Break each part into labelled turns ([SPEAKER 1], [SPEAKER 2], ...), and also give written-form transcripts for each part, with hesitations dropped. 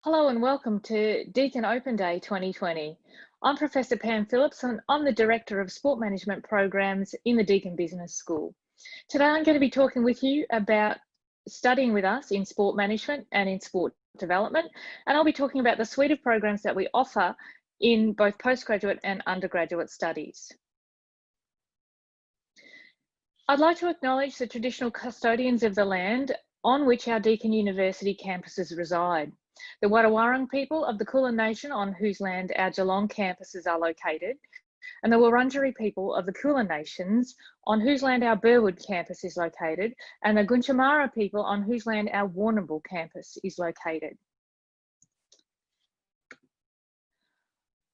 [SPEAKER 1] Hello and welcome to Deakin Open Day 2020. I'm Professor Pam Phillips and I'm the Director of Sport Management Programs in the Deakin Business School. Today I'm going to be talking with you about studying with us in sport management and in sport development, and I'll be talking about the suite of programs that we offer in both postgraduate and undergraduate studies. I'd like to acknowledge the traditional custodians of the land on which our Deakin University campuses reside. The Wadawurrung people of the Kulin Nation on whose land our Geelong campuses are located, and the Wurundjeri people of the Kulin Nations on whose land our Burwood campus is located, and the Gunditjmara people on whose land our Warrnambool campus is located.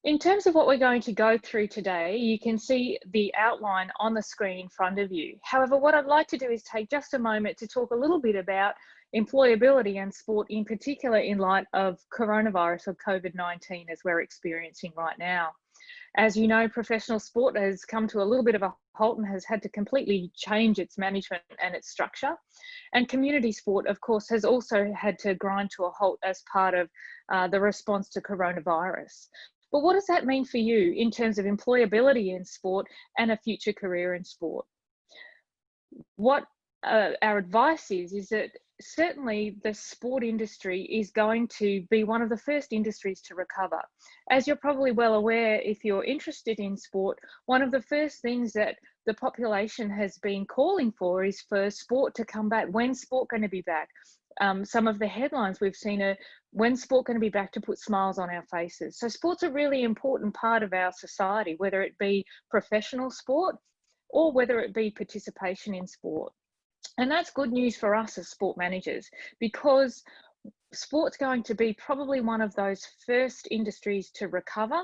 [SPEAKER 1] In terms of what we're going to go through today, you can see the outline on the screen in front of you. However, what I'd like to do is take just a moment to talk a little bit about employability and sport in particular in light of coronavirus or COVID-19 as we're experiencing right now. As you know, professional sport has come to a little bit of a halt and has had to completely change its management and its structure. And community sport, of course, has also had to grind to a halt as part of the response to coronavirus. But what does that mean for you in terms of employability in sport and a future career in sport? What our advice is that certainly the sport industry is going to be one of the first industries to recover. As you're probably well aware, if you're interested in sport, one of the first things that the population has been calling for is for sport to come back. When's sport going to be back? Some of the headlines we've seen are, when's sport going to be back to put smiles on our faces? So sport's a really important part of our society, whether it be professional sport or whether it be participation in sport. And that's good news for us as sport managers, because sport's going to be probably one of those first industries to recover,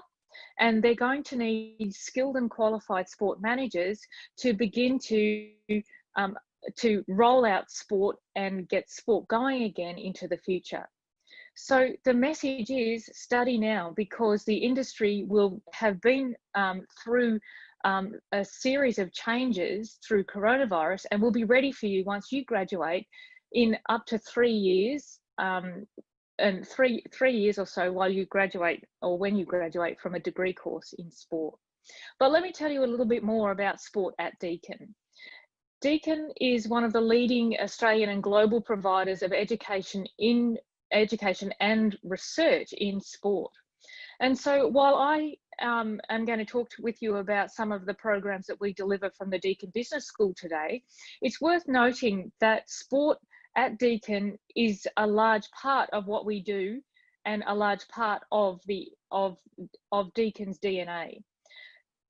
[SPEAKER 1] and they're going to need skilled and qualified sport managers to begin to roll out sport and get sport going again into the future. So the message is study now, because the industry will have been through a series of changes through coronavirus, and will be ready for you once you graduate in up to 3 years, and three years or so while you graduate, or when you graduate from a degree course in sport. But let me tell you a little bit more about sport at Deakin. Deakin is one of the leading Australian and global providers of education and research in sport. And so while I am going to talk with you about some of the programs that we deliver from the Deakin Business School today, it's worth noting that sport at Deakin is a large part of what we do and a large part of Deakin's DNA.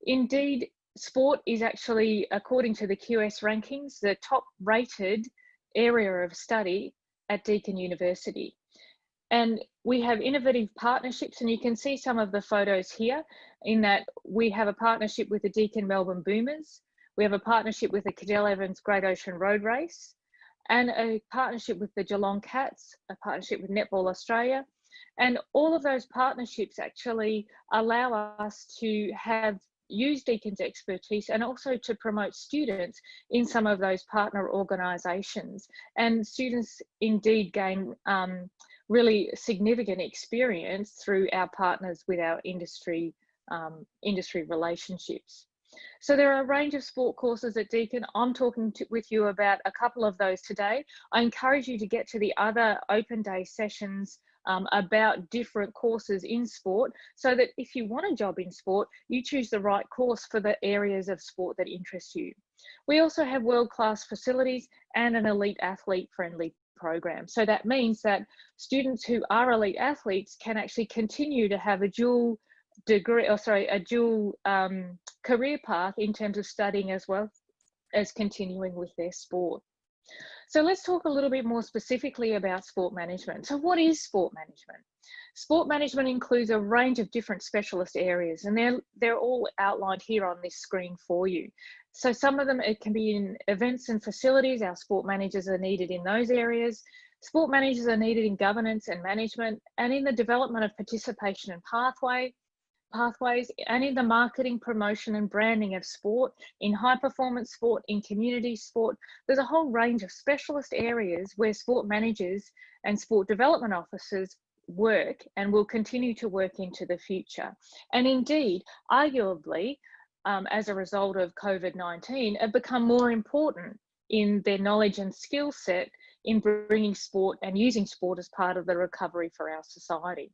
[SPEAKER 1] Indeed, sport is actually, according to the QS rankings, the top rated area of study at Deakin University. And we have innovative partnerships, and you can see some of the photos here, in that we have a partnership with the Deakin Melbourne Boomers, we have a partnership with the Cadell Evans Great Ocean Road Race, and a partnership with the Geelong Cats, a partnership with Netball Australia. And all of those partnerships actually allow us to use Deakin's expertise and also to promote students in some of those partner organisations. And students indeed gain really significant experience through our partners with our industry relationships. So there are a range of sport courses at Deakin. I'm talking with you about a couple of those today. I encourage you to get to the other open day sessions about different courses in sport, so that if you want a job in sport, you choose the right course for the areas of sport that interest you. We also have world-class facilities and an elite athlete-friendly program. So that means that students who are elite athletes can actually continue to have a dual career path in terms of studying as well as continuing with their sport. So let's talk a little bit more specifically about sport management. So what is sport management? Sport management includes a range of different specialist areas, and they're all outlined here on this screen for you. So some of them, it can be in events and facilities. Our sport managers are needed in those areas. Sport managers are needed in governance and management, and in the development of participation and pathways, and in the marketing, promotion and branding of sport, in high performance sport, in community sport. There's a whole range of specialist areas where sport managers and sport development officers work and will continue to work into the future. And indeed, arguably, as a result of COVID-19, have become more important in their knowledge and skill set in bringing sport and using sport as part of the recovery for our society.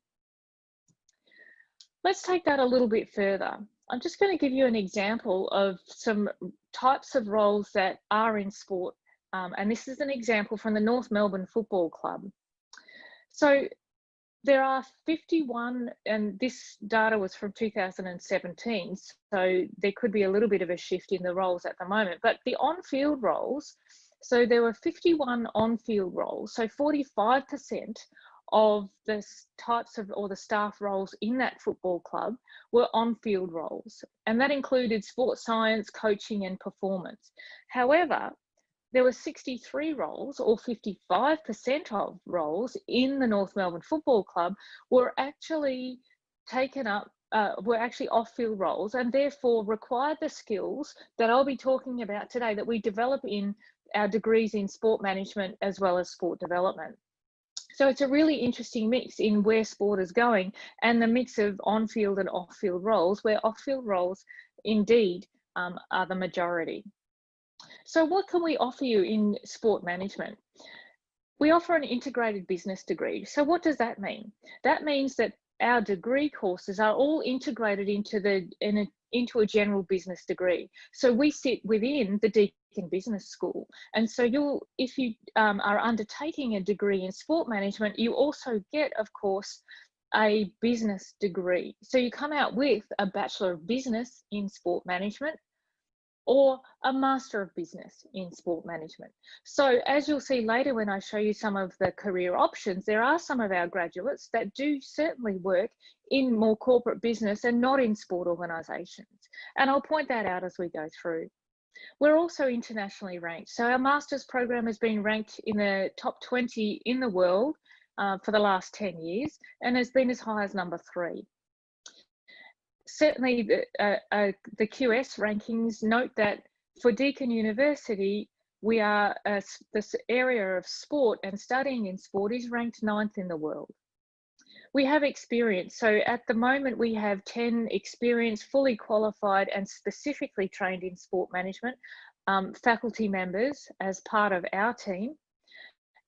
[SPEAKER 1] Let's take that a little bit further. I'm just going to give you an example of some types of roles that are in sport. And this is an example from the North Melbourne Football Club. So there are 51, and this data was from 2017, so there could be a little bit of a shift in the roles at the moment, but the on-field roles, so there were 51 on-field roles, so 45% of the types of, or the staff roles in that football club were on-field roles, and that included sports science, coaching and performance. However, there were 63 roles, or 55% of roles in the North Melbourne Football Club were actually taken up, were actually off-field roles, and therefore required the skills that I'll be talking about today that we develop in our degrees in sport management as well as sport development. So it's a really interesting mix in where sport is going, and the mix of on-field and off-field roles, where off-field roles indeed are the majority. So what can we offer you in sport management? We offer an integrated business degree. So what does that mean? That means that our degree courses are all integrated into a general business degree. So we sit within the Deakin Business School. And so if you are undertaking a degree in sport management, you also get, of course, a business degree. So you come out with a Bachelor of Business in Sport Management, or a Master of Business in Sport Management. So as you'll see later when I show you some of the career options, there are some of our graduates that do certainly work in more corporate business and not in sport organisations. And I'll point that out as we go through. We're also internationally ranked. So our Masters program has been ranked in the top 20 in the world for the last 10 years and has been as high as number 3. Certainly the QS rankings note that for Deakin University, we are, this area of sport and studying in sport is ranked 9th in the world. We have experience. So at the moment, we have 10 experienced, fully qualified and specifically trained in sport management faculty members as part of our team.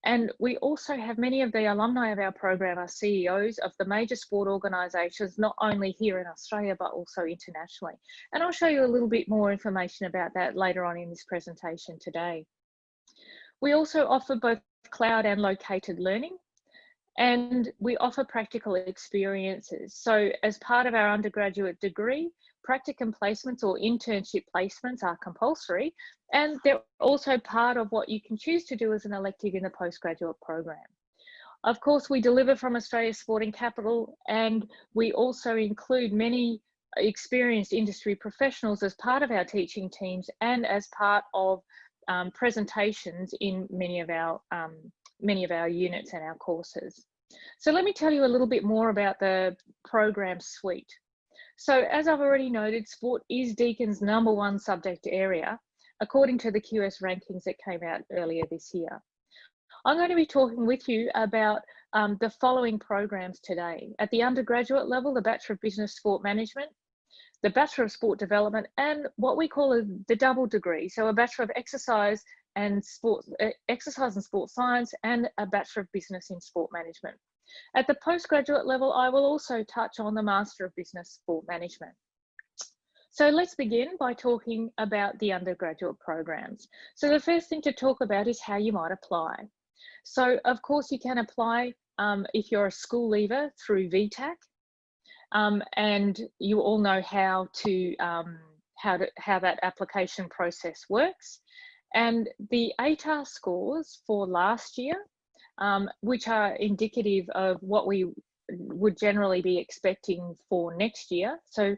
[SPEAKER 1] And we also have many of the alumni of our program are CEOs of the major sport organisations, not only here in Australia, but also internationally. And I'll show you a little bit more information about that later on in this presentation today. We also offer both cloud and located learning, and we offer practical experiences. So as part of our undergraduate degree, practicum placements or internship placements are compulsory, and they're also part of what you can choose to do as an elective in the postgraduate program. Of course, we deliver from Australia's sporting capital, and we also include many experienced industry professionals as part of our teaching teams and as part of presentations in many of our units and our courses. So let me tell you a little bit more about the program suite. So as I've already noted, sport is Deakin's #1 subject area, according to the QS rankings that came out earlier this year. I'm going to be talking with you about the following programs today. At the undergraduate level, the Bachelor of Business Sport Management, the Bachelor of Sport Development, and what we call the double degree. So a Bachelor of Exercise and Sport Science and a Bachelor of Business in Sport Management. At the postgraduate level, I will also touch on the Master of Business Sport Management. So let's begin by talking about the undergraduate programs. So the first thing to talk about is how you might apply. So of course you can apply if you're a school leaver through VTAC, and you all know how that application process works. And the ATAR scores for last year, which are indicative of what we would generally be expecting for next year. So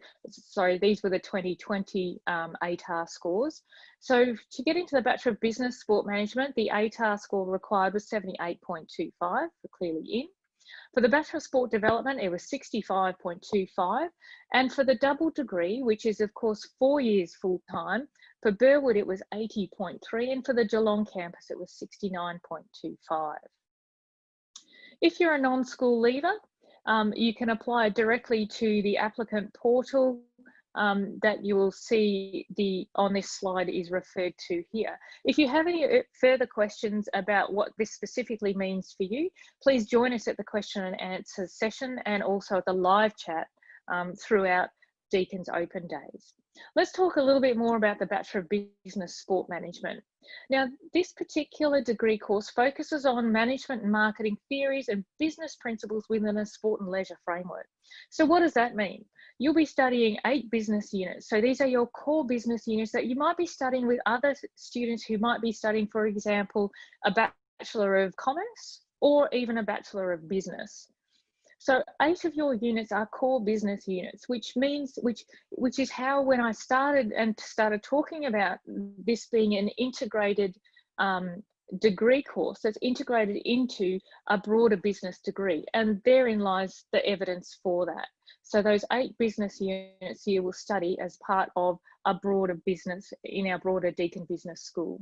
[SPEAKER 1] these were the 2020 ATAR scores. So to get into the Bachelor of Business Sport Management, the ATAR score required was 78.25 for clearly in. For the Bachelor of Sport Development, it was 65.25. And for the double degree, which is of course 4 years full time, for Burwood it was 80.3, and for the Geelong campus it was 69.25. If you're a non-school leaver, you can apply directly to the applicant portal that you will see on this slide is referred to here. If you have any further questions about what this specifically means for you, please join us at the question and answer session and also at the live chat throughout Deakin's open days. Let's talk a little bit more about the Bachelor of Business Sport Management. Now, this particular degree course focuses on management and marketing theories and business principles within a sport and leisure framework. So what does that mean? You'll be studying 8 business units. So these are your core business units that you might be studying with other students who might be studying, for example, a Bachelor of Commerce or even a Bachelor of Business. So 8 of your units are core business units, which is how, when I started talking about this being an integrated degree course that's integrated into a broader business degree, and therein lies the evidence for that. So those 8 business units you will study as part of a broader business in our broader Deakin Business School.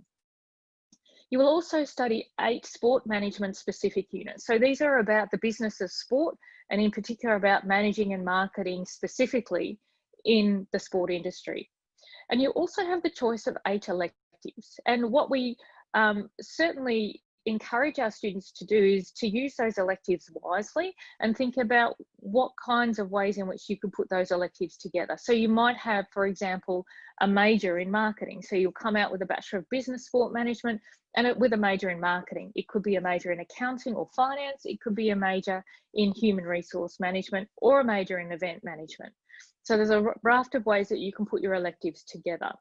[SPEAKER 1] You will also study 8 sport management specific units. So these are about the business of sport, and in particular about managing and marketing specifically in the sport industry. And you also have the choice of 8 electives. And what we certainly encourage our students to do is to use those electives wisely and think about what kinds of ways in which you could put those electives together. So you might have, for example, a major in marketing. So you'll come out with a Bachelor of Business Sport Management and with a major in marketing. It could be a major in accounting or finance. It could be a major in human resource management or a major in event management. So there's a raft of ways that you can put your electives together.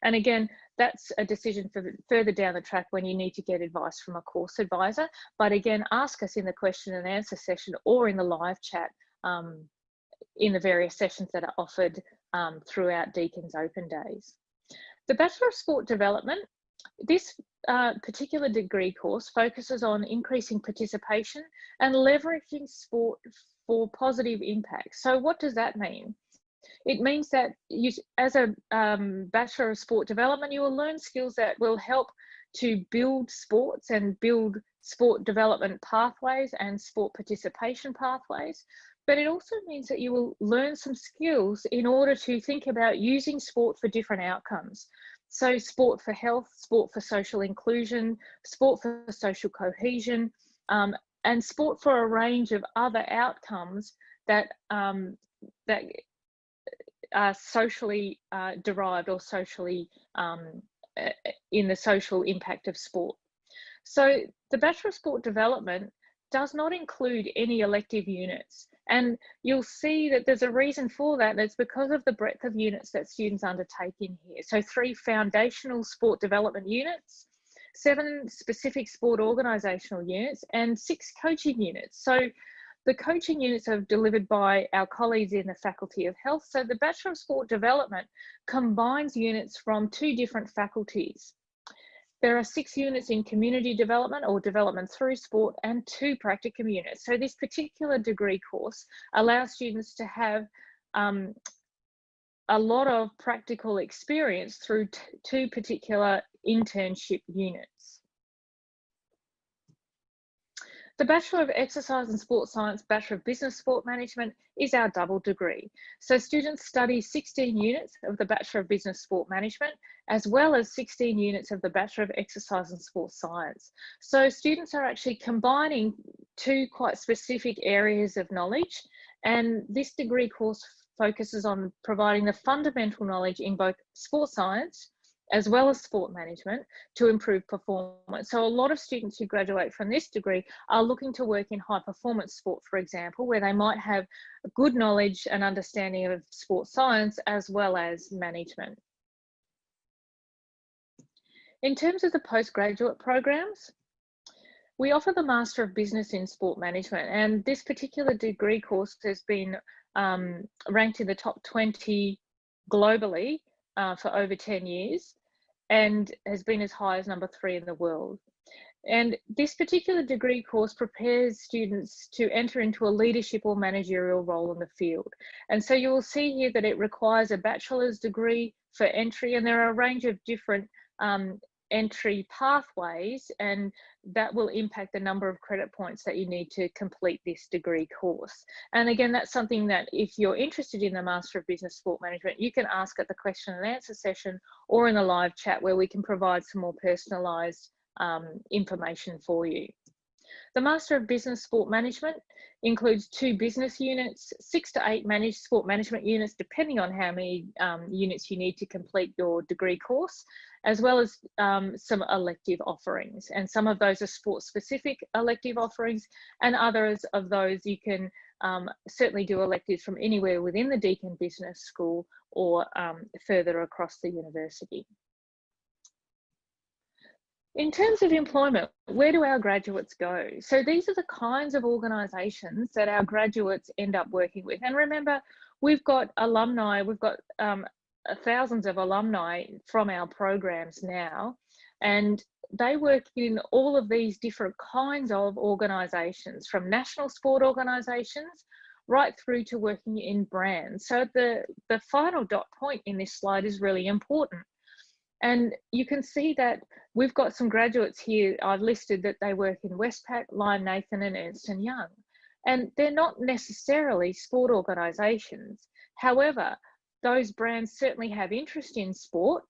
[SPEAKER 1] And again, that's a decision for further down the track when you need to get advice from a course advisor. But again, ask us in the question and answer session or in the live chat in the various sessions that are offered throughout Deakin's open days. The Bachelor of Sport Development, this particular degree course focuses on increasing participation and leveraging sport for positive impact. So what does that mean? It means that you, as a Bachelor of Sport Development, you will learn skills that will help to build sports and build sport development pathways and sport participation pathways. But it also means that you will learn some skills in order to think about using sport for different outcomes. So sport for health, sport for social inclusion, sport for social cohesion, and sport for a range of other outcomes that are socially derived or socially in the social impact of sport. So the Bachelor of Sport Development does not include any elective units, and you'll see that there's a reason for that, and it's because of the breadth of units that students undertake in here. So 3 foundational sport development units, 7 specific sport organisational units, and 6 coaching units. So the coaching units are delivered by our colleagues in the Faculty of Health. So the Bachelor of Sport Development combines units from 2 different faculties. There are 6 units in community development or development through sport and 2 practicum units. So this particular degree course allows students to have a lot of practical experience through 2 particular internship units. The Bachelor of Exercise and Sport Science, Bachelor of Business Sport Management is our double degree. So students study 16 units of the Bachelor of Business Sport Management, as well as 16 units of the Bachelor of Exercise and Sport Science. So students are actually combining 2 quite specific areas of knowledge, and this degree course focuses on providing the fundamental knowledge in both sport science as well as sport management to improve performance. So a lot of students who graduate from this degree are looking to work in high performance sport, for example, where they might have good knowledge and understanding of sports science as well as management. In terms of the postgraduate programs, we offer the Master of Business in Sport Management, and this particular degree course has been ranked in the top 20 globally for over 10 years and has been as high as number 3 in the world. And this particular degree course prepares students to enter into a leadership or managerial role in the field. And so you will see here that it requires a bachelor's degree for entry, and there are a range of different entry pathways, and that will impact the number of credit points that you need to complete this degree course. And again, that's something that if you're interested in the Master of Business Sport Management, you can ask at the question and answer session or in a live chat where we can provide some more personalised information for you. The Master of Business Sport Management includes 2 business units, 6 to 8 managed sport management units, depending on how many units you need to complete your degree course, as well as some elective offerings. And some of those are sport-specific elective offerings, and others of those you can certainly do electives from anywhere within the Deakin Business School or further across the university. In terms of employment, where do our graduates go? So these are the kinds of organisations that our graduates end up working with. And remember, we've got alumni, we've got thousands of alumni from our programs now, and they work in all of these different kinds of organisations, from national sport organisations right through to working in brands. So the final dot point in this slide is really important. And you can see that we've got some graduates here I've listed that they work in Westpac, Lion Nathan and Ernst & Young. And they're not necessarily sport organisations. However, those brands certainly have interest in sport.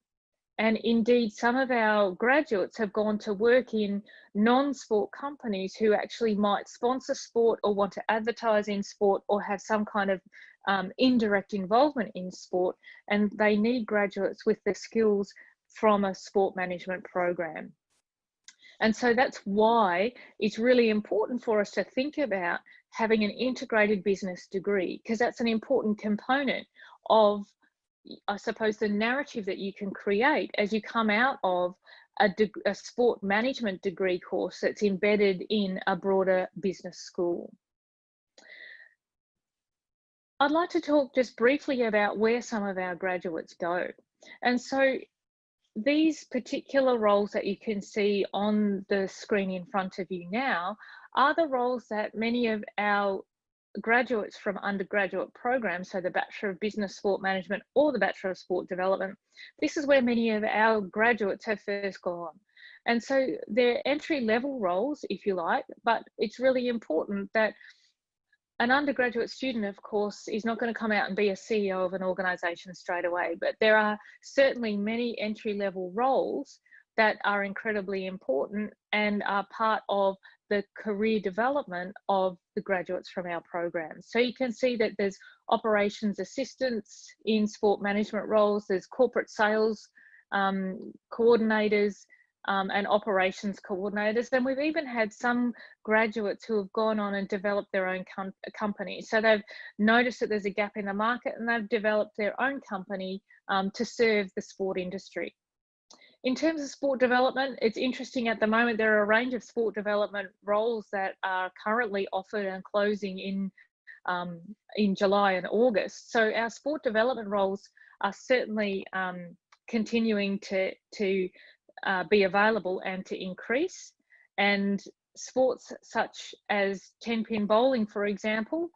[SPEAKER 1] And indeed, some of our graduates have gone to work in non-sport companies who actually might sponsor sport or want to advertise in sport or have some kind of indirect involvement in sport. And they need graduates with the skills from a sport management program. And so that's why it's really important for us to think about having an integrated business degree, because that's an important component of, I suppose, the narrative that you can create as you come out of a sport management degree course that's embedded in a broader business school. I'd like to talk just briefly about where some of our graduates go. And so these particular roles that you can see on the screen in front of you now are the roles that many of our graduates from undergraduate programs, so the Bachelor of Business Sport Management or the Bachelor of Sport Development, this is where many of our graduates have first gone. And so they're entry-level roles, if you like, but it's really important that an undergraduate student, of course, is not going to come out and be a CEO of an organisation straight away, but there are certainly many entry-level roles that are incredibly important and are part of the career development of the graduates from our programs. So you can see that there's operations assistants in sport management roles, there's corporate sales coordinators, and operations coordinators. And we've even had some graduates who have gone on and developed their own company. So they've noticed that there's a gap in the market and they've developed their own company to serve the sport industry. In terms of sport development, it's interesting at the moment, there are a range of sport development roles that are currently offered and closing in July and August. So our sport development roles are certainly continuing to be available and to increase. And sports such as 10-pin bowling, for example,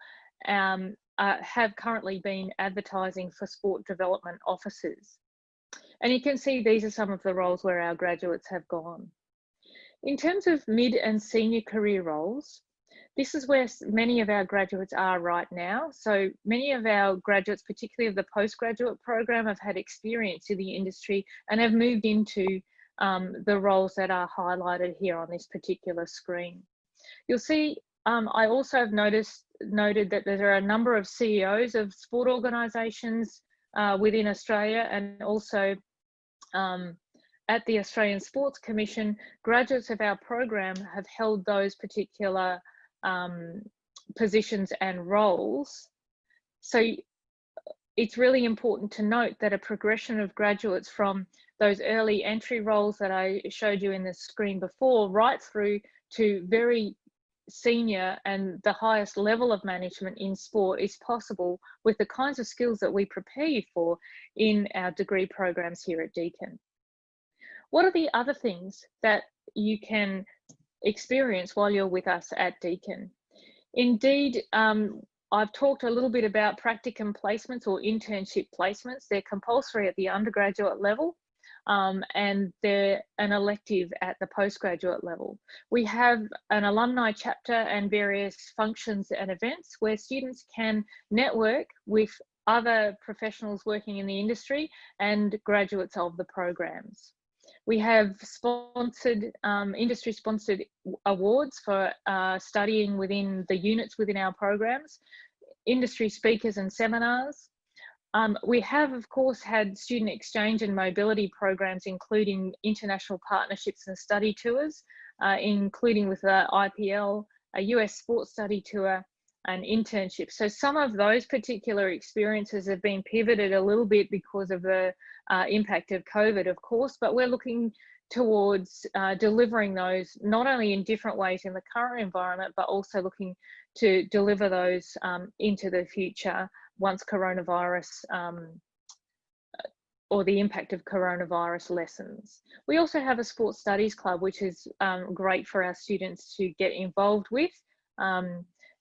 [SPEAKER 1] have currently been advertising for sport development officers. And you can see these are some of the roles where our graduates have gone. In terms of mid and senior career roles, this is where many of our graduates are right now. So many of our graduates, particularly of the postgraduate program, have had experience in the industry and have moved into the roles that are highlighted here on this particular screen. You'll see I also have noted that there are a number of CEOs of sport organisations within Australia, and also at the Australian Sports Commission, graduates of our program have held those particular positions and roles. So it's really important to note that a progression of graduates from those early entry roles that I showed you in the screen before, right through to very senior and the highest level of management in sport is possible with the kinds of skills that we prepare you for in our degree programs here at Deakin. What are the other things that you can experience while you're with us at Deakin? Indeed, I've talked a little bit about practicum placements or internship placements. They're compulsory at the undergraduate level. and they're an elective at the postgraduate level. We have an alumni chapter and various functions and events where students can network with other professionals working in the industry and graduates of the programs. We have sponsored, industry-sponsored awards for studying within the units within our programs, industry speakers and seminars. We have, of course, had student exchange and mobility programs, including international partnerships and study tours, including with the IPL, a US sports study tour, and internships. So some of those particular experiences have been pivoted a little bit because of the impact of COVID, of course, but we're looking towards delivering those not only in different ways in the current environment, but also looking to deliver those into the future once coronavirus or the impact of coronavirus lessens. We also have a sports studies club, which is great for our students to get involved with.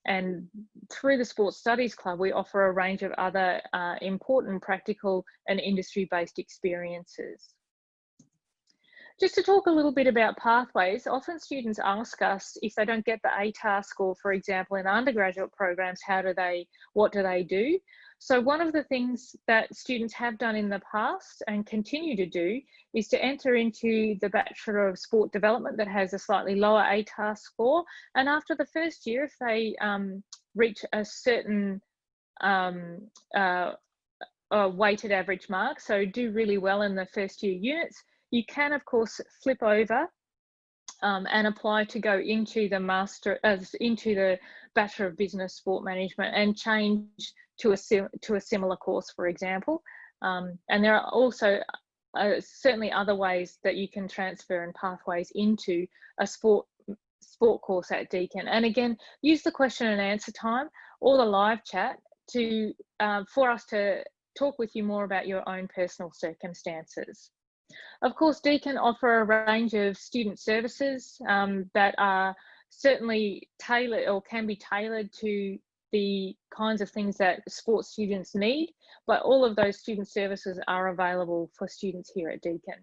[SPEAKER 1] And through the Sports Studies Club, we offer a range of other important practical and industry-based experiences. Just to talk a little bit about pathways, often students ask us if they don't get the ATAR score, for example, in undergraduate programs, what do they do? So one of the things that students have done in the past and continue to do is to enter into the Bachelor of Sport Development that has a slightly lower ATAR score. And after the first year, if they reach a certain weighted average mark, so do really well in the first year units, you can, of course, flip over and apply to go into the Bachelor of Business Sport Management and change to a similar course, for example. And there are also certainly other ways that you can transfer and pathways into a sport course at Deakin. And again, use the question and answer time or the live chat to for us to talk with you more about your own personal circumstances. Of course, Deakin offer a range of student services that are certainly tailored or can be tailored to the kinds of things that sports students need, but all of those student services are available for students here at Deakin.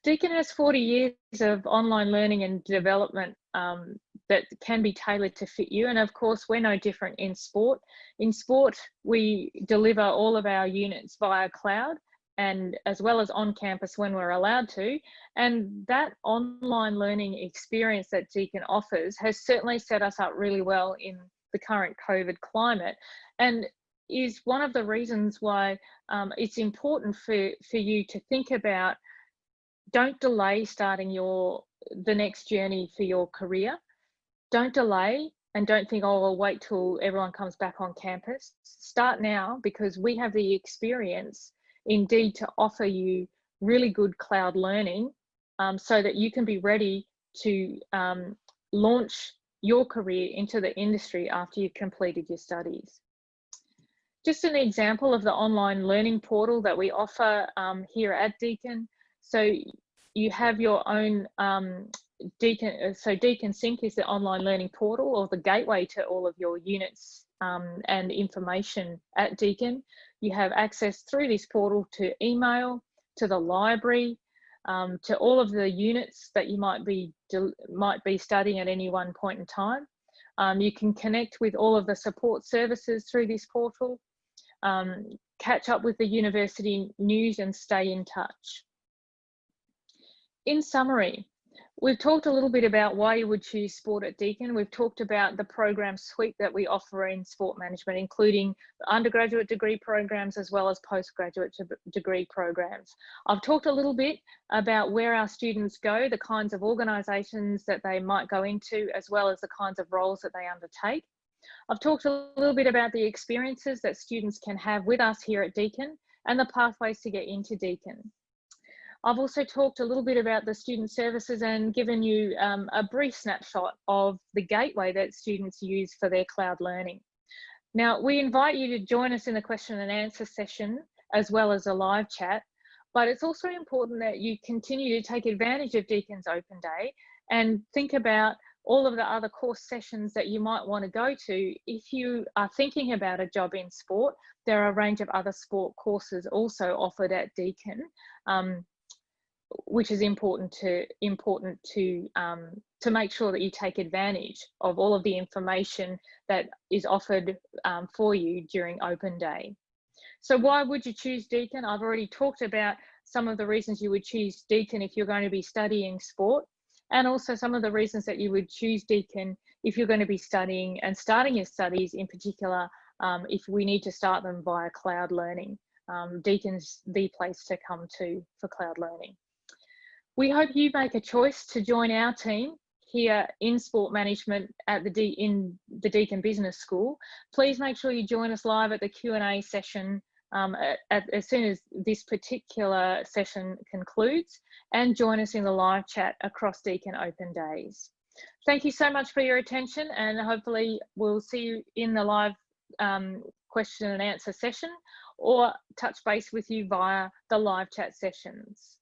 [SPEAKER 1] Deakin has 40 years of online learning and development that can be tailored to fit you. And of course, we're no different in sport. In sport, we deliver all of our units via cloud, and as well as on campus when we're allowed to. And that online learning experience that Deakin offers has certainly set us up really well in the current COVID climate, and is one of the reasons why it's important for you to think about, don't delay starting the next journey for your career. Don't delay and don't think, oh, I'll wait till everyone comes back on campus. Start now, because we have the experience indeed to offer you really good cloud learning so that you can be ready to launch your career into the industry after you've completed your studies. Just an example of the online learning portal that we offer here at Deakin. So you have your own Deakin, so Deakin Sync is the online learning portal or the gateway to all of your units and information at Deakin. You have access through this portal to email, to the library, to all of the units that you might be studying at any one point in time. You can connect with all of the support services through this portal, catch up with the university news and stay in touch. In summary, we've talked a little bit about why you would choose sport at Deakin. We've talked about the program suite that we offer in sport management, including undergraduate degree programs as well as postgraduate degree programs. I've talked a little bit about where our students go, the kinds of organisations that they might go into, as well as the kinds of roles that they undertake. I've talked a little bit about the experiences that students can have with us here at Deakin and the pathways to get into Deakin. I've also talked a little bit about the student services and given you a brief snapshot of the gateway that students use for their cloud learning. Now, we invite you to join us in the question and answer session as well as a live chat, but it's also important that you continue to take advantage of Deakin's Open Day and think about all of the other course sessions that you might want to go to. If you are thinking about a job in sport, there are a range of other sport courses also offered at Deakin, which is important to make sure that you take advantage of all of the information that is offered for you during open day. So why would you choose Deakin? I've already talked about some of the reasons you would choose Deakin if you're going to be studying sport, and also some of the reasons that you would choose Deakin if you're going to be studying and starting your studies, in particular, if we need to start them via cloud learning. Deakin's the place to come to for cloud learning. We hope you make a choice to join our team here in sport management at in the Deakin Business School. Please make sure you join us live at the Q&A session as soon as this particular session concludes, and join us in the live chat across Deakin Open Days. Thank you so much for your attention, and hopefully we'll see you in the live question and answer session, or touch base with you via the live chat sessions.